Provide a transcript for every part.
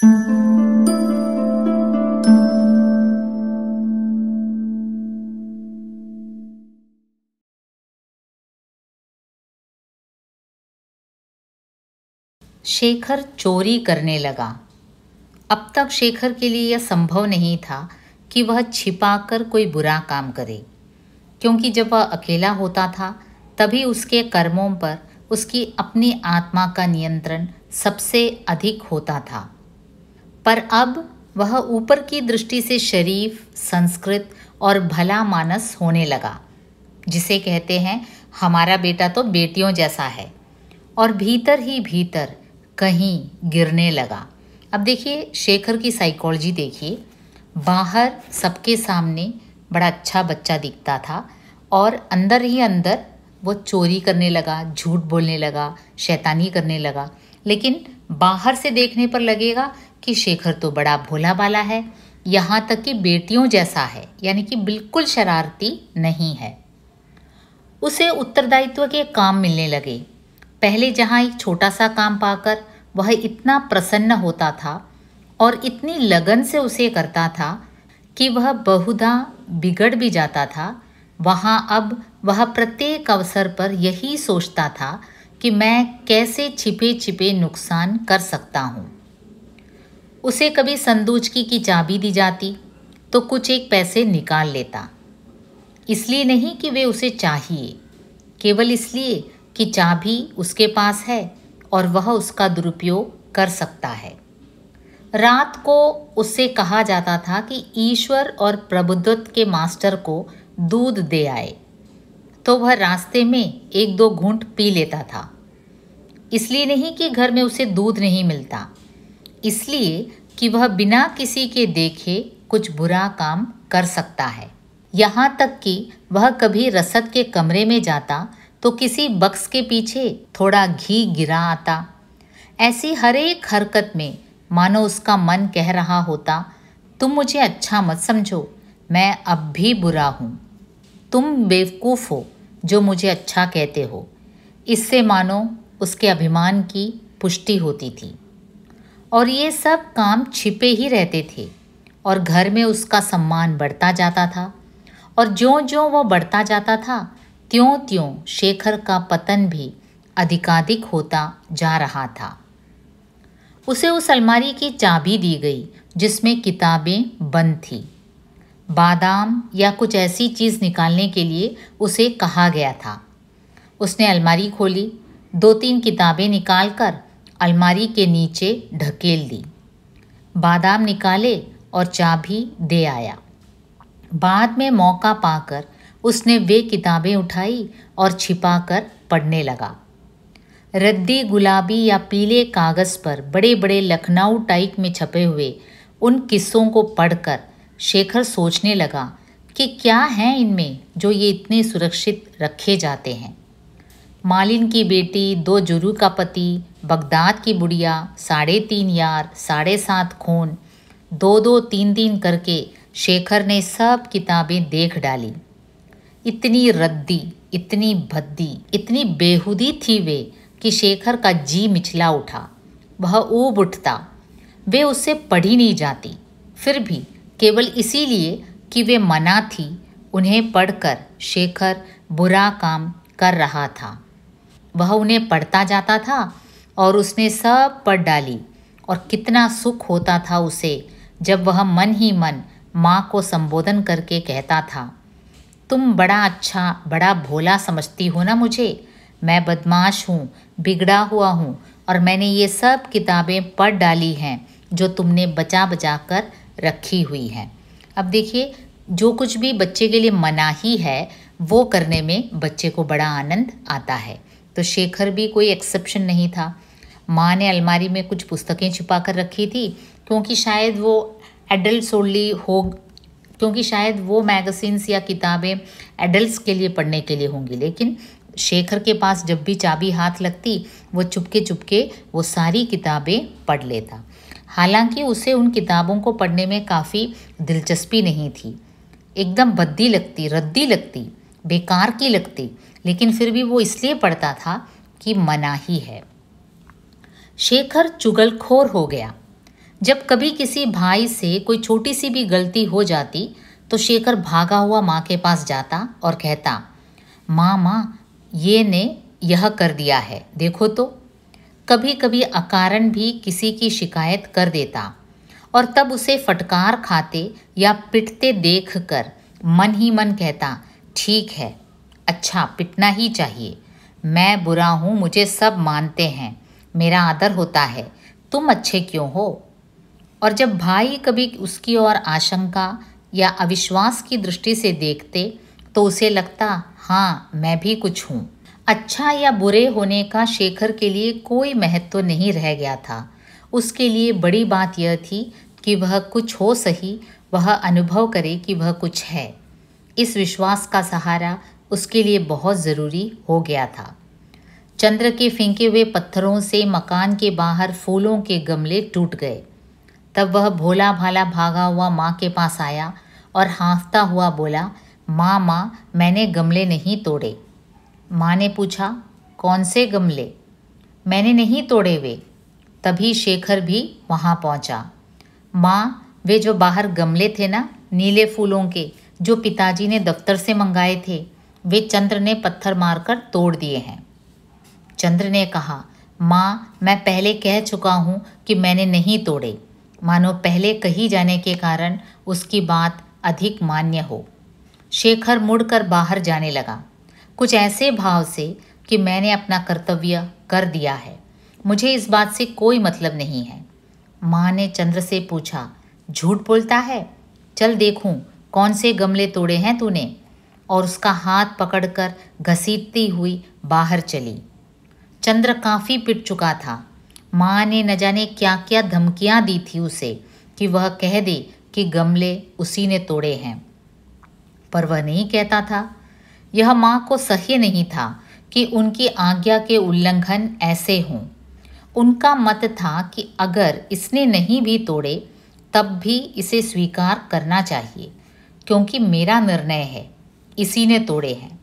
शेखर चोरी करने लगा। अब तक शेखर के लिए यह संभव नहीं था कि वह छिपाकर कोई बुरा काम करे, क्योंकि जब वह अकेला होता था तभी उसके कर्मों पर उसकी अपनी आत्मा का नियंत्रण सबसे अधिक होता था। पर अब वह ऊपर की दृष्टि से शरीफ, संस्कृत और भला मानस होने लगा, जिसे कहते हैं हमारा बेटा तो बेटियों जैसा है, और भीतर ही भीतर कहीं गिरने लगा। अब देखिए शेखर की साइकोलॉजी देखिए। बाहर सबके सामने बड़ा अच्छा बच्चा दिखता था और अंदर ही अंदर वो चोरी करने लगा, झूठ बोलने लगा, शैतानी करने लगा। लेकिन बाहर से देखने पर लगेगा कि शेखर तो बड़ा भोला भाला है, यहाँ तक कि बेटियों जैसा है, यानी कि बिल्कुल शरारती नहीं है। उसे उत्तरदायित्व के काम मिलने लगे। पहले जहाँ एक छोटा सा काम पाकर वह इतना प्रसन्न होता था और इतनी लगन से उसे करता था कि वह बहुधा बिगड़ भी जाता था, वहाँ अब वह प्रत्येक अवसर पर यही सोचता था कि मैं कैसे छिपे छिपे नुकसान कर सकता हूँ। उसे कभी संदूचकी की चाबी दी जाती तो कुछ एक पैसे निकाल लेता, इसलिए नहीं कि वे उसे चाहिए, केवल इसलिए कि चाबी उसके पास है और वह उसका दुरुपयोग कर सकता है। रात को उससे कहा जाता था कि ईश्वर और प्रभुत्व के मास्टर को दूध दे आए, तो वह रास्ते में एक दो घूंट पी लेता था। इसलिए नहीं कि घर में उसे दूध नहीं मिलता, इसलिए कि वह बिना किसी के देखे कुछ बुरा काम कर सकता है। यहाँ तक कि वह कभी रसद के कमरे में जाता तो किसी बक्स के पीछे थोड़ा घी गिरा आता। ऐसी हर एक हरकत में मानो उसका मन कह रहा होता, तुम मुझे अच्छा मत समझो, मैं अब भी बुरा हूँ। तुम बेवकूफ़ हो जो मुझे अच्छा कहते हो। इससे मानो उसके अभिमान की पुष्टि होती थी। और ये सब काम छिपे ही रहते थे और घर में उसका सम्मान बढ़ता जाता था। और ज्यों ज्यों वह बढ़ता जाता था त्यों त्यों शेखर का पतन भी अधिकाधिक होता जा रहा था। उसे उस अलमारी की चाबी दी गई जिसमें किताबें बंद थी। बादाम या कुछ ऐसी चीज़ निकालने के लिए उसे कहा गया था। उसने अलमारी खोली, 2-3 किताबें निकालकर अलमारी के नीचे ढकेल दी। बादाम निकाले और चाबी दे आया। बाद में मौका पाकर उसने वे किताबें उठाई और छिपाकर पढ़ने लगा। रद्दी गुलाबी या पीले कागज़ पर बड़े बड़े लखनऊ टाइप में छपे हुए उन किस्सों को पढ़कर शेखर सोचने लगा कि क्या है इनमें जो ये इतने सुरक्षित रखे जाते हैं। मालिन की बेटी, 2 जुरू का पति, बगदाद की बुढ़िया, 3.5 यार, 7.5 खून, 2-2, 3-3 करके शेखर ने सब किताबें देख डाली। इतनी रद्दी, इतनी भद्दी, इतनी बेहुदी थी वे कि शेखर का जी मिचला उठा। वह ऊब उठता। वे उससे पढ़ी नहीं जाती, फिर भी केवल इसीलिए कि वे मना थी, उन्हें पढ़कर शेखर बुरा काम कर रहा था। वह उन्हें पढ़ता जाता था और उसने सब पढ़ डाली। और कितना सुख होता था उसे जब वह मन ही मन माँ को संबोधन करके कहता था, तुम बड़ा अच्छा, बड़ा भोला समझती हो ना मुझे। मैं बदमाश हूँ, बिगड़ा हुआ हूँ और मैंने ये सब किताबें पढ़ डाली हैं जो तुमने बचा बचा कर रखी हुई हैं। अब देखिए, जो कुछ भी बच्चे के लिए मनाही है वो करने में बच्चे को बड़ा आनंद आता है। तो शेखर भी कोई एक्सेप्शन नहीं था। माँ ने अलमारी में कुछ पुस्तकें छुपा कर रखी थी क्योंकि शायद वो एडल्ट ओनली हो, क्योंकि शायद वो मैगज़ीन्स या किताबें एडल्ट्स के लिए पढ़ने के लिए होंगी। लेकिन शेखर के पास जब भी चाबी हाथ लगती वो चुपके चुपके वो सारी किताबें पढ़ लेता। हालांकि उसे उन किताबों को पढ़ने में काफ़ी दिलचस्पी नहीं थी, एकदम भद्दी लगती, रद्दी लगती, बेकार की लगती, लेकिन फिर भी वो इसलिए पढ़ता था कि मनाही है। शेखर चुगलखोर हो गया। जब कभी किसी भाई से कोई छोटी सी भी गलती हो जाती तो शेखर भागा हुआ माँ के पास जाता और कहता, माँ माँ, ये ने यह कर दिया है, देखो तो। कभी कभी अकारण भी किसी की शिकायत कर देता और तब उसे फटकार खाते या पिटते देखकर मन ही मन कहता, ठीक है, अच्छा पिटना ही चाहिए। मैं बुरा हूँ, मुझे सब मानते हैं, मेरा आदर होता है, तुम अच्छे क्यों हो। और जब भाई कभी उसकी ओर आशंका या अविश्वास की दृष्टि से देखते तो उसे लगता, हाँ मैं भी कुछ हूँ। अच्छा या बुरे होने का शेखर के लिए कोई महत्व नहीं रह गया था। उसके लिए बड़ी बात यह थी कि वह कुछ हो सही, वह अनुभव करे कि वह कुछ है। इस विश्वास का सहारा उसके लिए बहुत ज़रूरी हो गया था। चंद्र के फेंके हुए पत्थरों से मकान के बाहर फूलों के गमले टूट गए। तब वह भोला भाला भागा हुआ माँ के पास आया और हाँफता हुआ बोला, माँ माँ, मैंने गमले नहीं तोड़े। माँ ने पूछा, कौन से गमले? मैंने नहीं तोड़े वे। तभी शेखर भी वहाँ पहुँचा। माँ, वे जो बाहर गमले थे ना, नीले फूलों के, जो पिताजी ने दफ्तर से मंगाए थे, वे चंद्र ने पत्थर मारकर तोड़ दिए हैं। चंद्र ने कहा, माँ, मैं पहले कह चुका हूँ कि मैंने नहीं तोड़े, मानो पहले कही जाने के कारण उसकी बात अधिक मान्य हो। शेखर मुड़कर बाहर जाने लगा, कुछ ऐसे भाव से कि मैंने अपना कर्तव्य कर दिया है, मुझे इस बात से कोई मतलब नहीं है। माँ ने चंद्र से पूछा, झूठ बोलता है? चल देखूं कौन से गमले तोड़े हैं तूने। और उसका हाथ पकड़कर घसीटती हुई बाहर चली। चंद्र काफ़ी पिट चुका था। माँ ने न जाने क्या क्या धमकियाँ दी थी उसे कि वह कह दे कि गमले उसी ने तोड़े हैं, पर वह नहीं कहता था। यह माँ को सह्य नहीं था कि उनकी आज्ञा के उल्लंघन ऐसे हों। उनका मत था कि अगर इसने नहीं भी तोड़े तब भी इसे स्वीकार करना चाहिए, क्योंकि मेरा निर्णय है, इसी ने तोड़े हैं।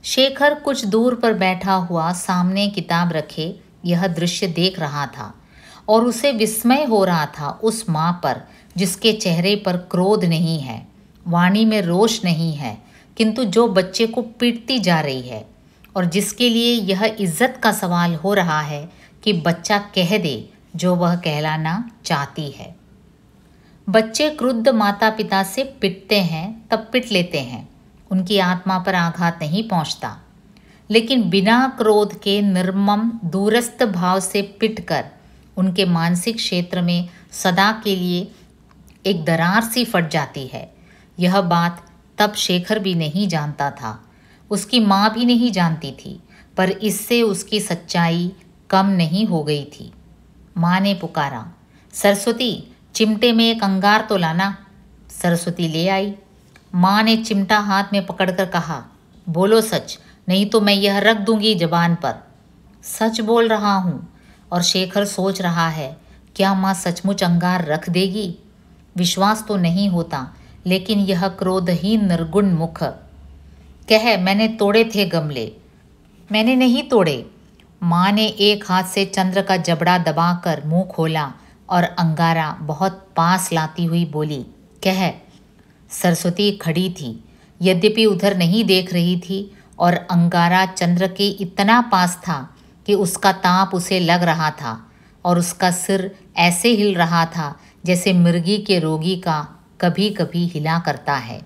शेखर कुछ दूर पर बैठा हुआ सामने किताब रखे यह दृश्य देख रहा था और उसे विस्मय हो रहा था उस माँ पर जिसके चेहरे पर क्रोध नहीं है, वाणी में रोष नहीं है, किंतु जो बच्चे को पीटती जा रही है और जिसके लिए यह इज्जत का सवाल हो रहा है कि बच्चा कह दे जो वह कहलाना चाहती है। बच्चे क्रुद्ध माता पिता से पिटते हैं तब पिट लेते हैं, उनकी आत्मा पर आघात नहीं पहुंचता, लेकिन बिना क्रोध के निर्मम दूरस्थ भाव से पिटकर उनके मानसिक क्षेत्र में सदा के लिए एक दरार सी फट जाती है। यह बात तब शेखर भी नहीं जानता था, उसकी माँ भी नहीं जानती थी, पर इससे उसकी सच्चाई कम नहीं हो गई थी। माँ ने पुकारा, सरस्वती, चिमटे में एक अंगार तो लाना। सरस्वती ले आई। माँ ने चिमटा हाथ में पकड़कर कहा, बोलो सच, नहीं तो मैं यह रख दूंगी जबान पर। सच बोल रहा हूँ। और शेखर सोच रहा है, क्या माँ सचमुच अंगार रख देगी? विश्वास तो नहीं होता, लेकिन यह क्रोधहीन निर्गुण मुख कह, मैंने तोड़े थे गमले। मैंने नहीं तोड़े। माँ ने एक हाथ से चंद्र का जबड़ा दबाकर मुंह खोला और अंगारा बहुत पास लाती हुई बोली, कह। सरस्वती खड़ी थी, यद्यपि उधर नहीं देख रही थी, और अंगारा चंद्र के इतना पास था कि उसका ताप उसे लग रहा था और उसका सिर ऐसे हिल रहा था जैसे मिर्गी के रोगी का कभी कभी हिला करता है।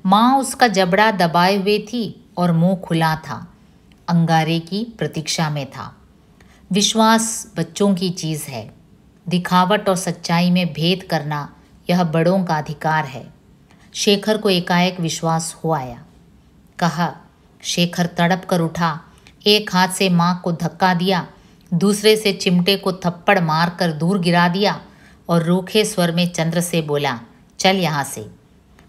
माँ उसका जबड़ा दबाए हुए थी और मुंह खुला था, अंगारे की प्रतीक्षा में था। विश्वास बच्चों की चीज़ है। दिखावट और सच्चाई में भेद करना यह बड़ों का अधिकार है। शेखर को एकाएक विश्वास हो आया। कहा, शेखर तड़प कर उठा, एक हाथ से माँ को धक्का दिया, दूसरे से चिमटे को थप्पड़ मारकर दूर गिरा दिया और रूखे स्वर में चंद्र से बोला, चल यहाँ से।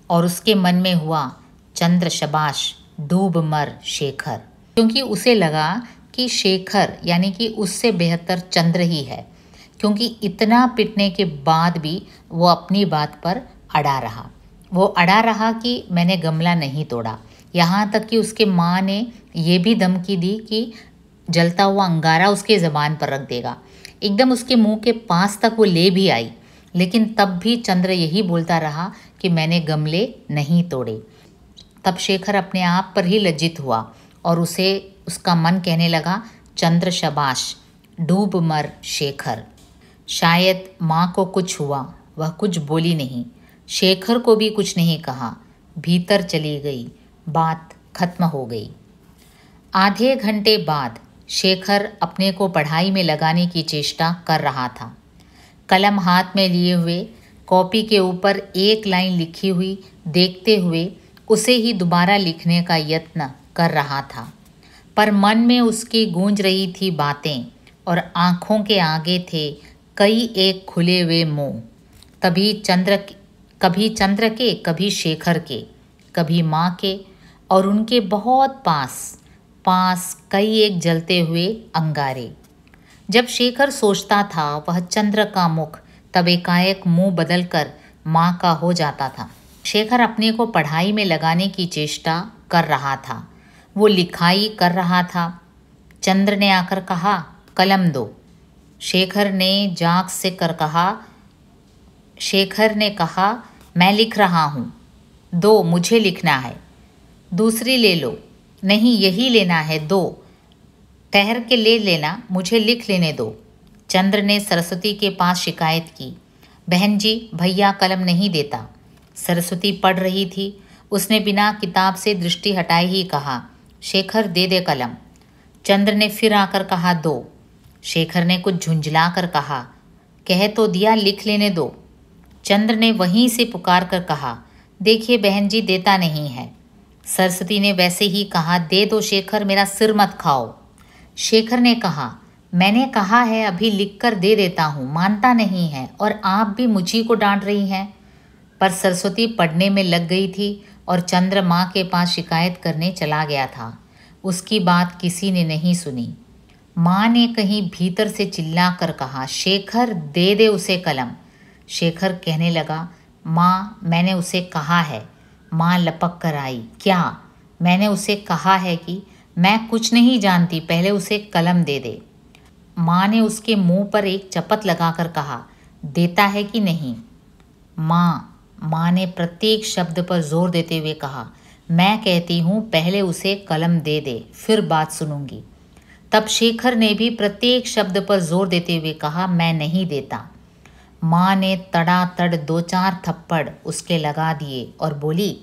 और उसके मन में हुआ, चंद्र शबाश, डूब मर शेखर, क्योंकि उसे लगा कि शेखर यानी कि उससे बेहतर चंद्र ही है, क्योंकि इतना पिटने के बाद भी वो अपनी बात पर अड़ा रहा। वो अड़ा रहा कि मैंने गमला नहीं तोड़ा। यहाँ तक कि उसके माँ ने ये भी धमकी दी कि जलता हुआ अंगारा उसके ज़बान पर रख देगा। एकदम उसके मुंह के पास तक वो ले भी आई, लेकिन तब भी चंद्र यही बोलता रहा कि मैंने गमले नहीं तोड़े। तब शेखर अपने आप पर ही लज्जित हुआ और उसका मन कहने लगा, चंद्र शाबाश, डूब मर शेखर। शायद माँ को कुछ हुआ, वह कुछ बोली नहीं, शेखर को भी कुछ नहीं कहा, भीतर चली गई, बात खत्म हो गई। आधे घंटे बाद शेखर अपने को पढ़ाई में लगाने की चेष्टा कर रहा था। कलम हाथ में लिए हुए, कॉपी के ऊपर एक लाइन लिखी हुई देखते हुए उसे ही दोबारा लिखने का यत्न कर रहा था, पर मन में उसकी गूंज रही थी बातें और आँखों के आगे थे कई एक खुले हुए मुंह। कभी चंद्र के, कभी शेखर के, कभी माँ के, और उनके बहुत पास कई एक जलते हुए अंगारे। जब शेखर सोचता था वह चंद्र का मुख तब एकाएक मुंह बदलकर माँ का हो जाता था। शेखर अपने को पढ़ाई में लगाने की चेष्टा कर रहा था, वो लिखाई कर रहा था। चंद्र ने आकर कहा, कलम दो। शेखर ने कहा, मैं लिख रहा हूँ। दो, मुझे लिखना है। दूसरी ले लो। नहीं, यही लेना है, दो। ठहर के ले लेना, मुझे लिख लेने दो। चंद्र ने सरस्वती के पास शिकायत की, बहन जी, भैया कलम नहीं देता। सरस्वती पढ़ रही थी, उसने बिना किताब से दृष्टि हटाए ही कहा, शेखर दे दे कलम। चंद्र ने फिर आकर कहा, दो। शेखर ने कुछ झुंझला कर कहा, कह तो दिया, लिख लेने दो। चंद्र ने वहीं से पुकार कर कहा, देखिए बहन जी, देता नहीं है। सरस्वती ने वैसे ही कहा, दे दो शेखर, मेरा सिर मत खाओ। शेखर ने कहा, मैंने कहा है अभी लिख कर दे देता हूँ, मानता नहीं है, और आप भी मुझी को डांट रही हैं। पर सरस्वती पढ़ने में लग गई थी और चंद्र माँ के पास शिकायत करने चला गया था। उसकी बात किसी ने नहीं सुनी। माँ ने कहीं भीतर से चिल्ला कर कहा, शेखर दे दे उसे कलम। शेखर कहने लगा, माँ मैंने उसे कहा है। माँ लपक कर आई, क्या? मैंने उसे कहा है कि मैं कुछ नहीं जानती, पहले उसे कलम दे दे। माँ ने उसके मुंह पर एक चपत लगाकर कहा, देता है कि नहीं? माँ ने प्रत्येक शब्द पर जोर देते हुए कहा, मैं कहती हूँ पहले उसे कलम दे दे, फिर बात सुनूंगी। तब शेखर ने भी प्रत्येक शब्द पर जोर देते हुए कहा, मैं नहीं देता। माँ ने तड़ातड़ 2-4 थप्पड़ उसके लगा दिए और बोली,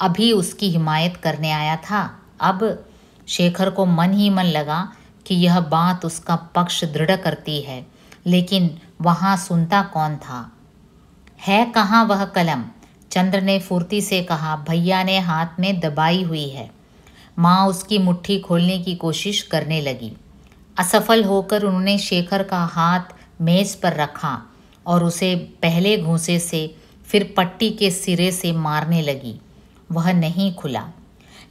अभी उसकी हिमायत करने आया था। अब शेखर को मन ही मन लगा कि यह बात उसका पक्ष दृढ़ करती है, लेकिन वहाँ सुनता कौन था? है कहाँ वह कलम? चंद्र ने फुर्ती से कहा, भैया ने हाथ में दबाई हुई है। माँ उसकी मुट्ठी खोलने की कोशिश करने लगी। असफल होकर उन्होंने शेखर का हाथ मेज पर रखा और उसे पहले घूंसे से फिर पट्टी के सिरे से मारने लगी। वह नहीं खुला,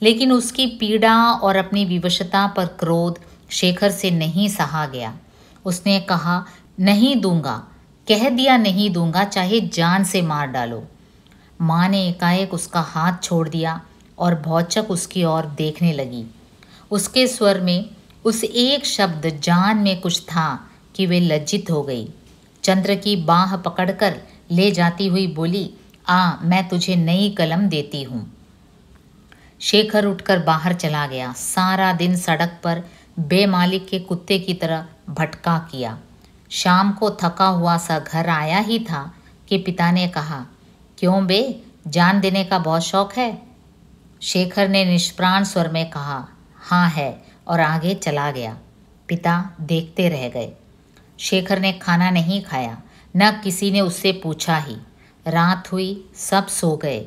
लेकिन उसकी पीड़ा और अपनी विवशता पर क्रोध शेखर से नहीं सहा गया। उसने कहा, नहीं दूंगा, कह दिया नहीं दूंगा, चाहे जान से मार डालो। माँ ने एकाएक उसका हाथ छोड़ दिया और भौचक उसकी ओर देखने लगी। उसके स्वर में उस एक शब्द जान में कुछ था कि वे लज्जित हो गई। चंद्र की बाह पकड़कर ले जाती हुई बोली, मैं तुझे नई कलम देती हूँ। शेखर उठकर बाहर चला गया। सारा दिन सड़क पर बेमालिक के कुत्ते की तरह भटका किया। शाम को थका हुआ सा घर आया ही था कि पिता ने कहा, क्यों बे, जान देने का बहुत शौक है? शेखर ने निष्प्राण स्वर में कहा, हाँ है, और आगे चला गया। पिता देखते रह गए। शेखर ने खाना नहीं खाया, न किसी ने उससे पूछा ही। रात हुई, सब सो गए।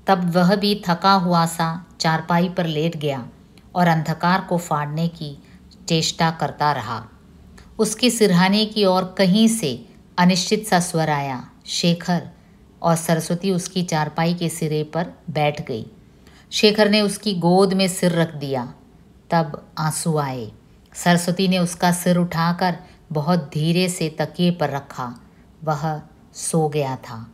तब वह भी थका हुआ सा चारपाई पर लेट गया और अंधकार को फाड़ने की चेष्टा करता रहा। उसके सिरहाने की ओर कहीं से अनिश्चित सा स्वर आया, शेखर, और सरस्वती उसकी चारपाई के सिरे पर बैठ गई। शेखर ने उसकी गोद में सिर रख दिया। तब आंसू आए। सरस्वती ने उसका सिर उठाकर बहुत धीरे से तकिए पर रखा। वह सो गया था।